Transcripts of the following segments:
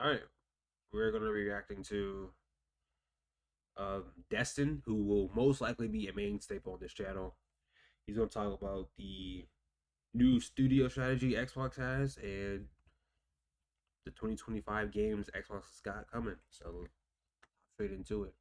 All right, we're gonna be reacting to Destin, who will most likely be a main staple on this channel. He's gonna talk about the new studio strategy Xbox has and the 2025 games Xbox has got coming. So straight into it.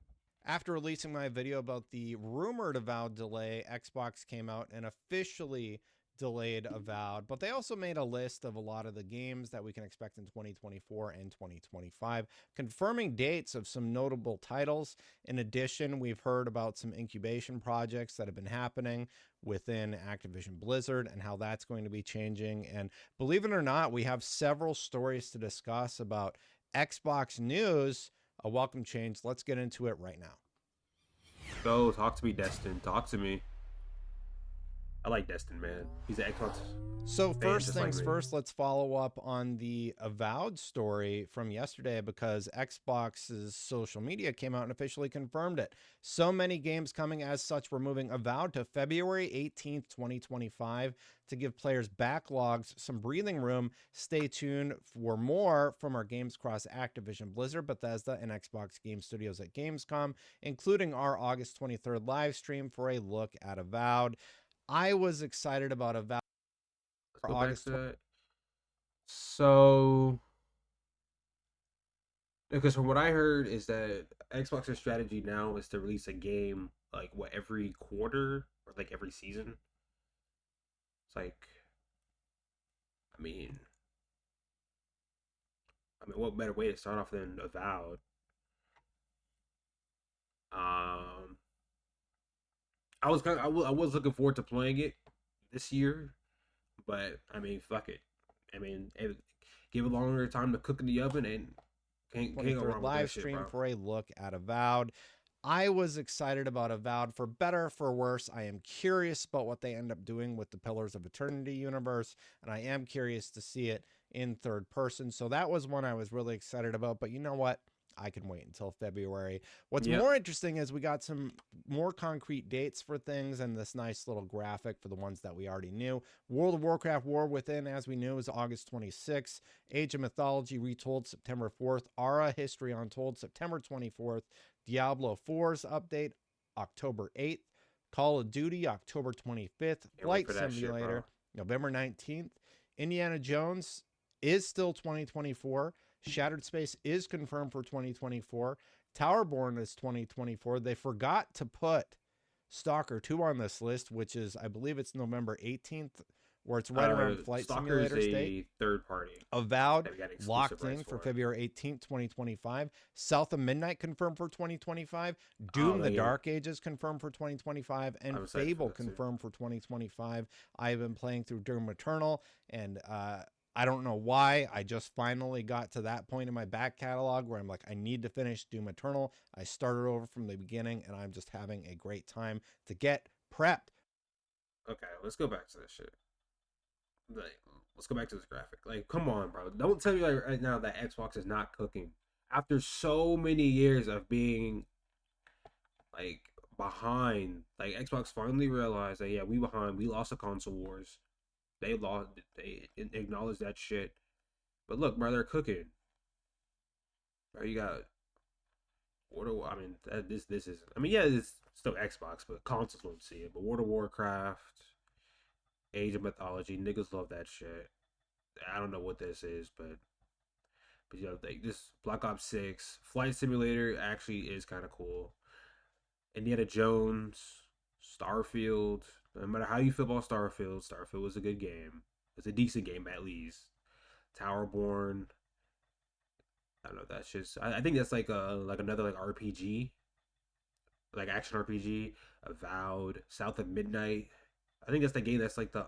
After releasing my video about the rumored Avowed delay, Xbox came out and officially delayed Avowed, but they also made a list of a lot of the games that we can expect in 2024 and 2025, confirming dates of some notable titles. In addition, we've heard about some incubation projects that have been happening within Activision Blizzard and how that's going to be changing. And believe it or not, we have several stories to discuss about Xbox news, a welcome change. Let's get into it right now. Go talk to me, Destin. Talk to me. I like Destin, man. He's an Xbox So fan first just like things me. first, let's follow up on the Avowed story from yesterday because Xbox's social media came out and officially confirmed it. So many games coming as such, we're moving Avowed to February 18th, 2025 to give players backlogs some breathing room. Stay tuned for more from our games across Activision Blizzard, Bethesda, and Xbox Game Studios at Gamescom, including our August 23rd live stream for a look at Avowed. I was excited about Avowed Let's for go back August to 20th. that. So, because from what I heard is that Xbox's strategy now is to release a game like what every quarter or like every season. It's like, I mean, what better way to start off than Avowed? Um, I was looking forward to playing it this year, but I mean, fuck it. I mean, give it longer time to cook in the oven, and can't go 23rd wrong with that live shit, stream bro. for a look at Avowed. I was excited about Avowed for better, for worse. I am curious about what they end up doing with the Pillars of Eternity universe, and I am curious to see it in third person. So that was one I was really excited about. But you know what? I can wait until February. What's Yep. more interesting is we got some more concrete dates for things and this nice little graphic for the ones that we already knew. World of Warcraft War Within, as we knew, is August 26th. Age of Mythology Retold September 4th. Aura History Untold September 24th. Diablo 4's update October 8th. Call of Duty October 25th. Can't wait Flight for that shit, bro. Simulator November 19th. Indiana Jones is still 2024. Shattered Space is confirmed for 2024. Towerborn is 2024. They forgot to put Stalker 2 on this list, which is, I believe it's November 18th, where it's right around Flight Stalker's Simulator State. a third party Avowed that we got exclusive locked rights in for for. February 18th, 2025. South of Midnight confirmed for 2025. Oh, Doom the Dark Ages confirmed for 2025. And I'm excited for Fable that too. confirmed for 2025. I've been playing through Doom Eternal, and I don't know why. I just finally got to that point in my back catalog where I'm like, I need to finish Doom Eternal. I started over from the beginning, and I'm just having a great time to get prepped. Okay, let's go back to this shit. Like, let's go back to this graphic. Like, come on, bro. Don't tell me like right now that Xbox is not cooking after so many years of being like behind. Like Xbox finally realized that yeah, we behind. We lost the console wars. They lost. They acknowledged that shit. But look, bro, they're cooking. Bro, you got World of, I mean, this is. I mean, yeah, it's still Xbox, but consoles won't see it. But World of Warcraft, Age of Mythology, niggas love that shit. I don't know what this is, but you know, like this Black Ops 6 Flight Simulator actually is kind of cool. Indiana Jones, Starfield. No matter how you feel about Starfield, Starfield was a good game. It's a decent game at least. Towerborn. I don't know. That's just. I think that's like another like RPG, like action RPG. Avowed, South of Midnight. I think that's the game that's like the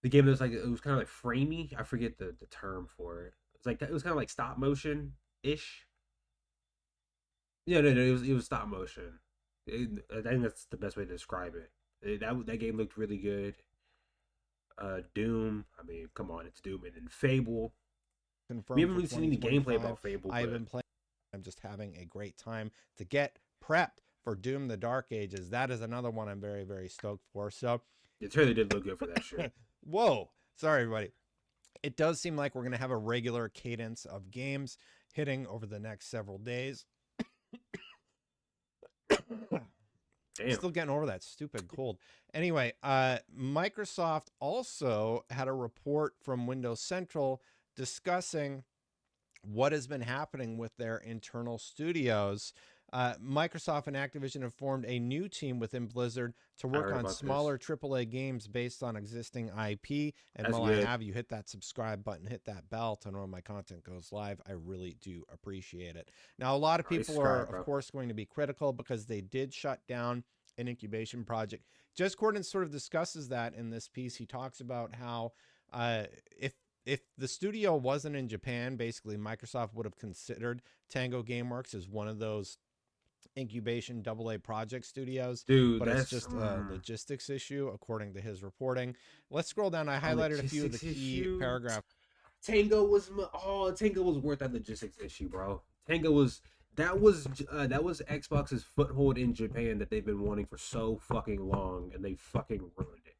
game that's like it was kind of like framey. I forget the term for it. It's like it was kind of like stop motion ish. Yeah, no, it was stop motion. I think that's the best way to describe it. That game looked really good. Doom. I mean, come on, it's Doom, and then Fable. We Confirmed haven't for really seen any gameplay 2025. about Fable, I've but been playing. I'm just having a great time to get prepped for Doom the Dark Ages. That is another one I'm very, very stoked for. So, the trailer did look good for that shit. whoa. Sorry, everybody. It does seem like we're going to have a regular cadence of games hitting over the next several days. Damn. Still getting over that stupid cold. Anyway, Microsoft also had a report from Windows Central discussing what has been happening with their internal studios. Microsoft and Activision have formed a new team within Blizzard to I work heard on about this. smaller AAA games based on existing IP. And That's while I good. have you hit that subscribe button, hit that bell to know when my content goes live, I really do appreciate it. Now, a lot of Bro, they people are, subscribe, of bro. course, going to be critical because they did shut down an incubation project. Jez Corden sort of discusses that in this piece. He talks about how uh, if if the studio wasn't in Japan, basically Microsoft would have considered Tango Gameworks as one of those incubation AA project studios, Dude, but it's that's just a logistics issue, according to his reporting. Let's scroll down. I a highlighted a few of the logistics key issue. paragraphs. Tango was worth that logistics issue, bro. Tango was that was Xbox's foothold in Japan that they've been wanting for so fucking long, and they fucking ruined it.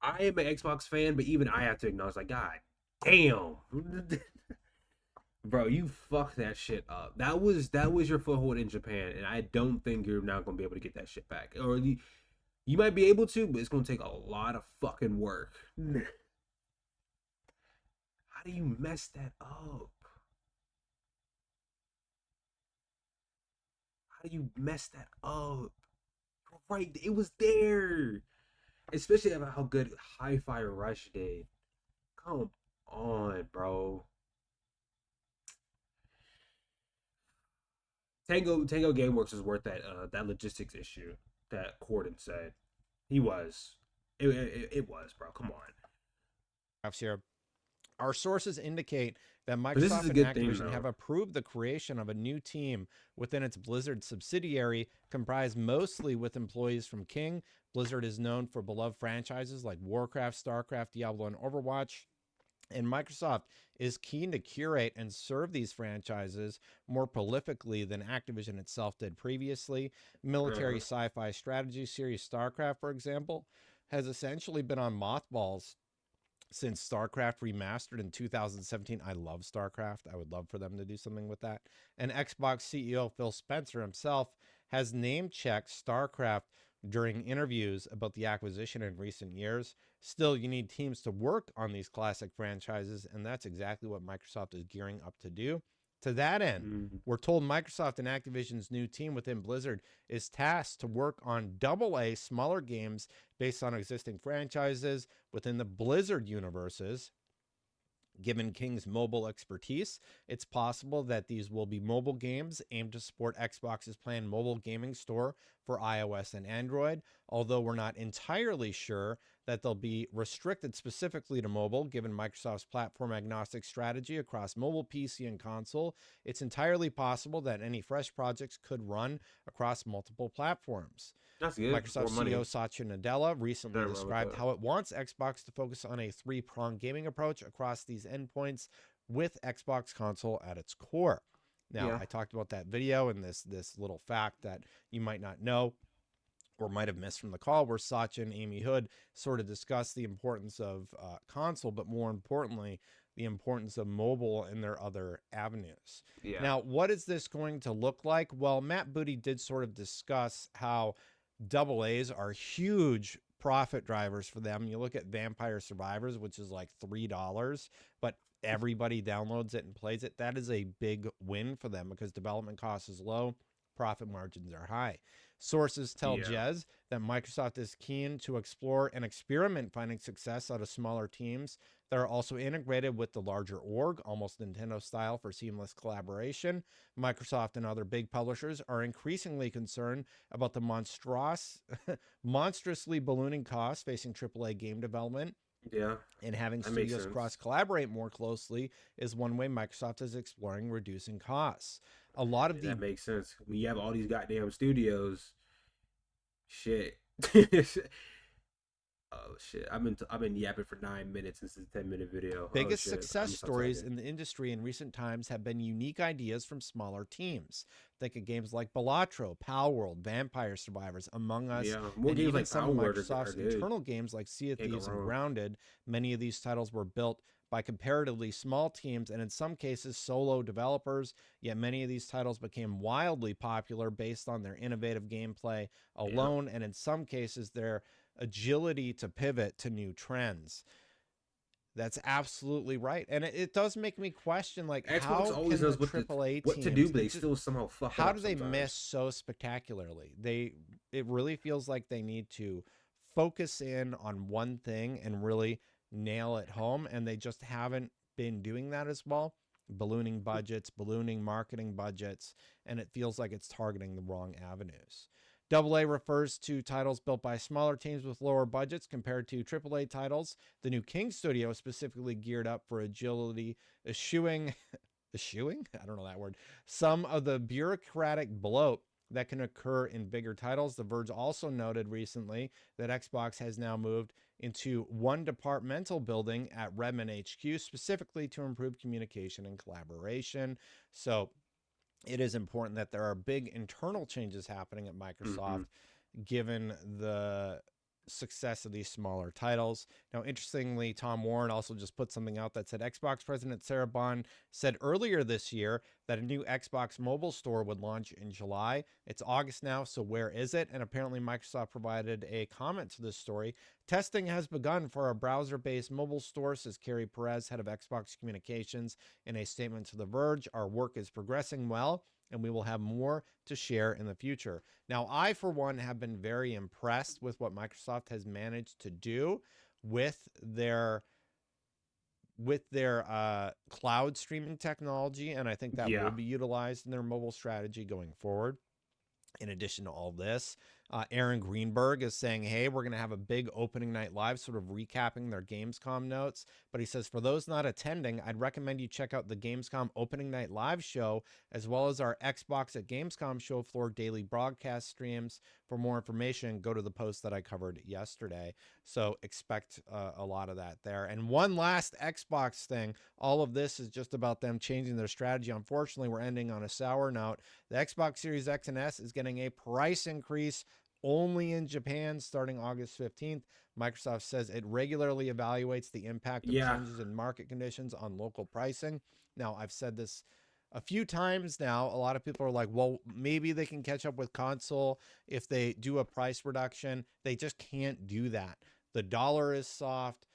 I am an Xbox fan, but even I have to acknowledge, like, God damn, bro, you fucked that shit up. That was your foothold in Japan, and I don't think you're now gonna be able to get that shit back. Or you might be able to, but it's gonna take a lot of fucking work. How do you mess that up? How do you mess that up? Right, it was there. Especially about how good Hi-Fi Rush did. Come on, bro. Tango Gameworks is worth that logistics issue that Corden said. He was. It was, bro. Come on. Here, our sources indicate that But this is Microsoft a and good thing Activision have though. approved the creation of a new team within its Blizzard subsidiary, comprised mostly with employees from King. Blizzard is known for beloved franchises like Warcraft, StarCraft, Diablo, and Overwatch. And Microsoft is keen to curate and serve these franchises more prolifically than Activision itself did previously. Military Uh, sci fi strategy series StarCraft, for example, has essentially been on mothballs since StarCraft remastered in 2017. I love StarCraft. I would love for them to do something with that. And Xbox CEO Phil Spencer himself has name checked StarCraft during interviews about the acquisition in recent years. Still, you need teams to work on these classic franchises, and that's exactly what Microsoft is gearing up to do. To that end, mm, we're told Microsoft and Activision's new team within Blizzard is tasked to work on AA smaller games based on existing franchises within the Blizzard universes. Given King's mobile expertise, it's possible that these will be mobile games aimed to support Xbox's planned mobile gaming store for iOS and Android, although we're not entirely sure that they'll be restricted specifically to mobile. Given Microsoft's platform agnostic strategy across mobile, PC, and console, it's entirely possible that any fresh projects could run across multiple platforms. that's good. Microsoft More CEO money. Satya Nadella recently Nothing wrong with described that. how it wants Xbox to focus on a three-pronged gaming approach across these endpoints with Xbox console at its core. Now, Yeah. I talked about that video and this little fact that you might not know or might have missed from the call, where Satya and Amy Hood sort of discussed the importance of console, but more importantly, the importance of mobile and their other avenues. Yeah. Now, what is this going to look like? Well, Matt Booty did sort of discuss how double A's are huge profit drivers for them. You look at Vampire Survivors, which is like $3, but everybody downloads it and plays it. That is a big win for them because development cost is low, profit margins are high. Sources tell Yeah. Jez that Microsoft is keen to explore and experiment finding success out of smaller teams that are also integrated with the larger org, almost Nintendo style for seamless collaboration. Microsoft and other big publishers are increasingly concerned about the monstrously ballooning costs facing AAA game development, Yeah. and having That makes studios sense. cross collaborate more closely is one way Microsoft is exploring reducing costs. A lot of And the that makes sense. When you have all these goddamn studios, shit. Oh shit! I've been yapping for 9 minutes since this 10-minute video. Oh Biggest shit! I'm success gonna stop stories talking. in the industry in recent times have been unique ideas from smaller teams. Think of games like Balatro, Pal World, Vampire Survivors, Among Us, Yeah, more and games even like some Power of Word are Microsoft's good. internal games like Sea of Can't go Thieves and wrong. Grounded. Many of these titles were built by comparatively small teams and in some cases solo developers, yet many of these titles became wildly popular based on their innovative gameplay Yeah, alone, and in some cases their agility to pivot to new trends. That's absolutely right. And it does make me question, like, Xbox how always can the knows AAA what to do, teams, but they still somehow fuck it how up do they miss sometimes. so spectacularly? It really feels like they need to focus in on one thing and really nail it home. And they just haven't been doing that as well. Ballooning budgets, ballooning marketing budgets, and it feels like it's targeting the wrong avenues. AA refers to titles built by smaller teams with lower budgets compared to AAA titles. The new King Studio is specifically geared up for agility, eschewing, eschewing? I don't know that word. Some of the bureaucratic bloat that can occur in bigger titles. The Verge also noted recently that Xbox has now moved into one departmental building at Redmond HQ specifically to improve communication and collaboration. So it is important that there are big internal changes happening at Microsoft Hmm. given the success of these smaller titles. Now, interestingly, Tom Warren also just put something out that said Xbox President Sarah Bond said earlier this year that a new Xbox mobile store would launch in July. It's August now, so where is it? And apparently, Microsoft provided a comment to this story. Testing has begun for a browser based mobile store, says Carrie Perez, head of Xbox Communications, in a statement to The Verge. Our work is progressing well, and we will have more to share in the future. Now, I, for one, have been very impressed with what Microsoft has managed to do with their cloud streaming technology, and I think that will Yeah, be utilized in their mobile strategy going forward. In addition to all this, Aaron Greenberg is saying, hey, we're going to have a big opening night live, sort of recapping their Gamescom notes. But he says, for those not attending, I'd recommend you check out the Gamescom opening night live show, as well as our Xbox at Gamescom show floor daily broadcast streams. For more information, go to the post that I covered yesterday. So expect a lot of that there. And one last Xbox thing. All of this is just about them changing their strategy. Unfortunately, we're ending on a sour note. The Xbox Series X and S is getting a price increase only in Japan starting August 15th. Microsoft says it regularly evaluates the impact of yeah, changes in market conditions on local pricing. Now, I've said this a few times now. A lot of people are like, well, maybe they can catch up with console if they do a price reduction. They just can't do that. The dollar is soft.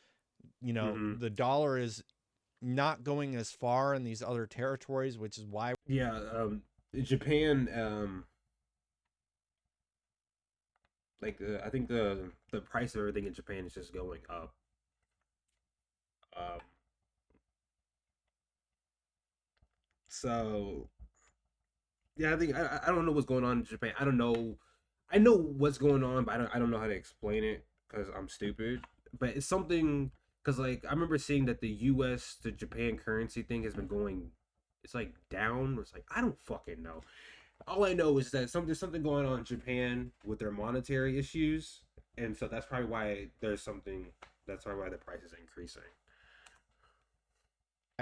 You know, hmm the dollar is not going as far in these other territories, which is why yeah. Japan, like I think the price of everything in Japan is just going up. Um, so yeah, I think I don't know what's going on in Japan. I don't know. I know what's going on, but I don't know how to explain it because I'm stupid. But it's something because like I remember seeing that the U.S. to Japan currency thing has been going. It's like down. It's like I don't fucking know. All I know is that there's something going on in Japan with their monetary issues, and so that's probably why there's something. That's probably why the price is increasing.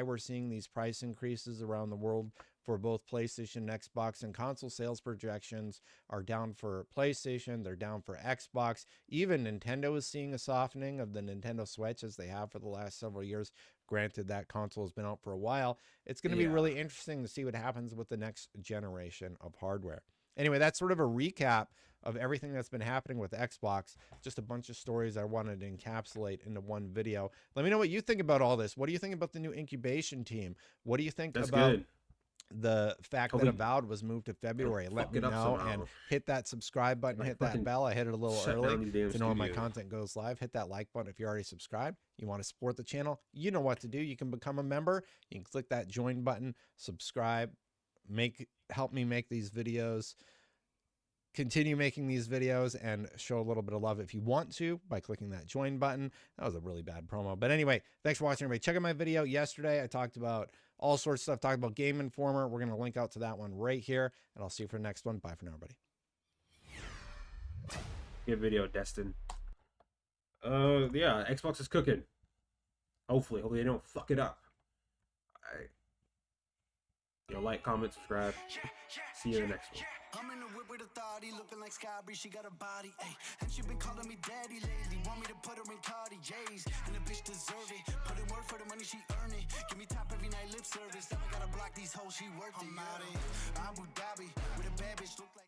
we're seeing these price increases around the world for both PlayStation and Xbox, and console sales projections are down for PlayStation, they're down for Xbox. Even Nintendo is seeing a softening of the Nintendo Switch as they have for the last several years. Granted, that console has been out for a while. It's going to be Yeah, really interesting to see what happens with the next generation of hardware. Anyway, that's sort of a recap of everything that's been happening with Xbox. Just a bunch of stories I wanted to encapsulate into one video. Let me know what you think about all this. What do you think about the new incubation team? What do you think that's about good. the fact that Hopefully, Avowed was moved to they don't February? Let fuck me it up know, and somehow. hit that subscribe button, Like hit that fucking bell. I hit it a little shut down early these damn to know when my studios. content goes live. Hit that like button if you're already subscribed. You want to support the channel, you know what to do. You can become a member. You can click that join button, subscribe, help me make these videos, continue making these videos, and show a little bit of love if you want to by clicking that join button. That was a really bad promo. But anyway, thanks for watching, everybody. Check out my video yesterday. I talked about all sorts of stuff, talked about Game Informer. We're going to link out to that one right here, and I'll see you for the next one. Bye for now, everybody. Good video, Destin. Yeah, Xbox is cooking. Hopefully they don't fuck it up. Alright. Yo, like, comment, subscribe. See you in the next one. I'm in the whip with authority, looking like Sky Bree, she got a body, ayy. And she been calling me daddy lately, want me to put her in Cartier's, and the bitch deserve it. Put in work for the money, she earn it. Give me top every night, lip service. Never gotta block these hoes, she worth it. I'm out